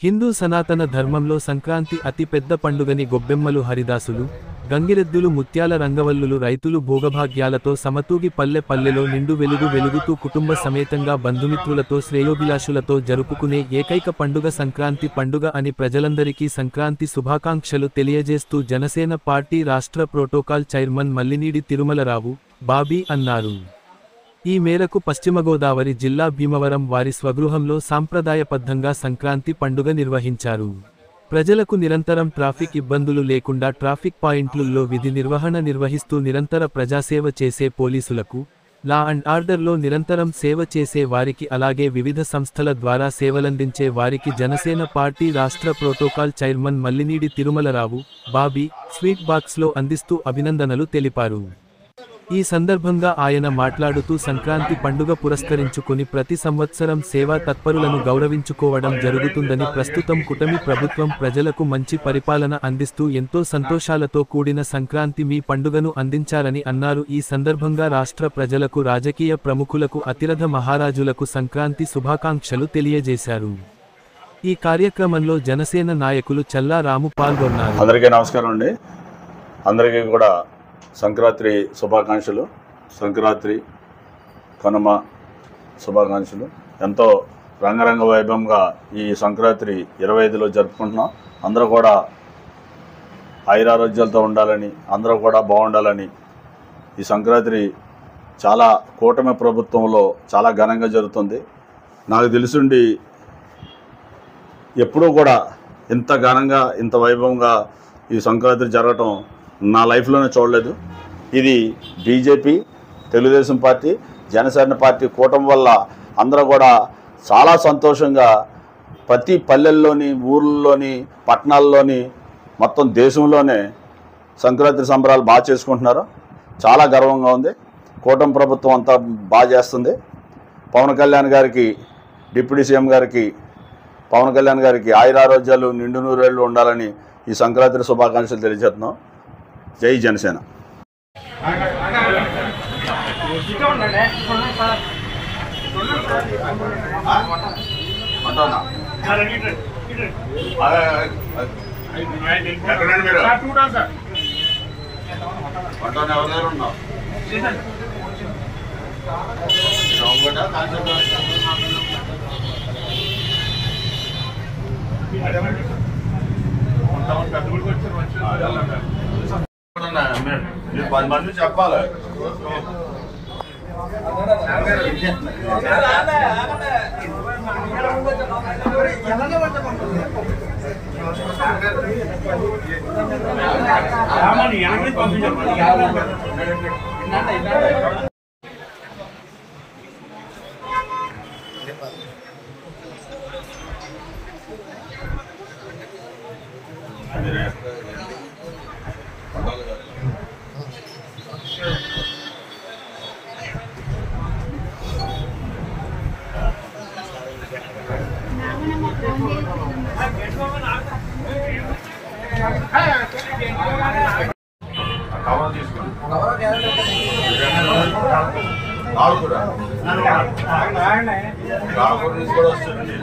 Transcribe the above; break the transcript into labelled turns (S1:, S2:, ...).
S1: హిందూ సనాతన ధర్మంలో సంక్రాంతి అతి పెద్ద పండుగని గొబ్బెమ్మలు హరిదాసులు, గంగిరెద్దులు ముత్యాల రంగవల్లులు రైతులు భోగభాగ్యాలతో సమతూగి పల్లె పల్లెలో నిండు వెలుగు వెలుగుతూ కుటుంబ సమేతంగా బంధుమిత్రులతో శ్రేయోభిలాషులతో జరుపుకునే ఏకైక పండుగ సంక్రాంతి పండుగ అని ప్రజలందరికీ సంక్రాంతి శుభాకాంక్షలు తెలియజేస్తూ జనసేన పార్టీ రాష్ట్ర ప్రోటోకాల్ చైర్మన్ మల్లినీడి తిరుమలరావు, బాబీ అన్నారు. ఈ మేరకు పశ్చిమగోదావరి జిల్లా భీమవరం వారి స్వగృహంలో సాంప్రదాయబద్ధంగా సంక్రాంతి పండుగ నిర్వహించారు. ప్రజలకు నిరంతరం ట్రాఫిక్ ఇబ్బందులు లేకుండా ట్రాఫిక్ పాయింట్లలో విధి నిర్వహణ నిర్వహిస్తూ నిరంతర ప్రజాసేవ చేసే పోలీసులకు, లా అండ్ ఆర్డర్లో నిరంతరం సేవ చేసే వారికి అలాగే వివిధ సంస్థల ద్వారా సేవలందించే వారికి జనసేన పార్టీ రాష్ట్ర protocol chairman Mallineedi Tirumalarao, Bobby sweet బాక్స్లో అందిస్తూ అభినందనలు తెలిపారు. ఈ సందర్భంగా ఆయన మాట్లాడుతూ సంక్రాంతి పండుగ పురస్కరించుకుని ప్రతి సంవత్సరం సేవా తత్పరులను గౌరవించుకోవడం జరుగుతుందని, ప్రస్తుతం కూటమి ప్రభుత్వం ప్రజలకు మంచి పరిపాలన అందిస్తూ ఎంతో సంతోషాలతో కూడిన సంక్రాంతి మీ పండుగను అందించారని అన్నారు. ఈ సందర్భంగా రాష్ట్ర ప్రజలకు, రాజకీయ ప్రముఖులకు, అతిరథ మహారాజులకు సంక్రాంతి శుభాకాంక్షలు తెలియజేశారు. ఈ కార్యక్రమంలో జనసేన నాయకులు చల్లా రాము పాల్గొన్నారు.
S2: అందరికీ నమస్కారం అండి. అందరికీ కూడా సంక్రాంతి శుభాకాంక్షలు. సంక్రాంతి కనుమ శుభాకాంక్షలు. ఎంతో రంగరంగ వైభవంగా ఈ సంక్రాంతి 25లో జరుపుకుంటున్నాం. అందరూ కూడా ఆయురారోగ్యాలతో ఉండాలని, అందరూ కూడా బాగుండాలని, ఈ సంక్రాంతి చాలా కూటమి ప్రభుత్వంలో చాలా ఘనంగా జరుగుతుంది. నాకు తెలుసుండి ఎప్పుడూ కూడా ఇంత ఘనంగా, ఇంత వైభవంగా ఈ సంక్రాంతి జరగటం నా లైఫ్లోనే చూడలేదు. ఇది BJP, Telugu Desam party, Janasena party కూటమి వల్ల అందరూ కూడా చాలా సంతోషంగా ప్రతి పల్లెల్లోని, ఊర్లలోని, పట్టణాల్లోని, మొత్తం దేశంలోనే సంక్రాంతి సంబరాలు బాగా చేసుకుంటున్నారు. చాలా గర్వంగా ఉంది. కూటమి ప్రభుత్వం అంతా బాగా చేస్తుంది. పవన్ కళ్యాణ్ గారికి, డిప్యూటీ సీఎం గారికి, పవన్ కళ్యాణ్ గారికి ఆయురారోగ్యాలు, నిండు నూరేళ్లు ఉండాలని ఈ సంక్రాంతి శుభాకాంక్షలు తెలియజేస్తున్నాం. జై జనసేన. మీరు 10 మంది చెప్పాలి. కవర్ తీసుకోండి. కూడా వస్తుంది.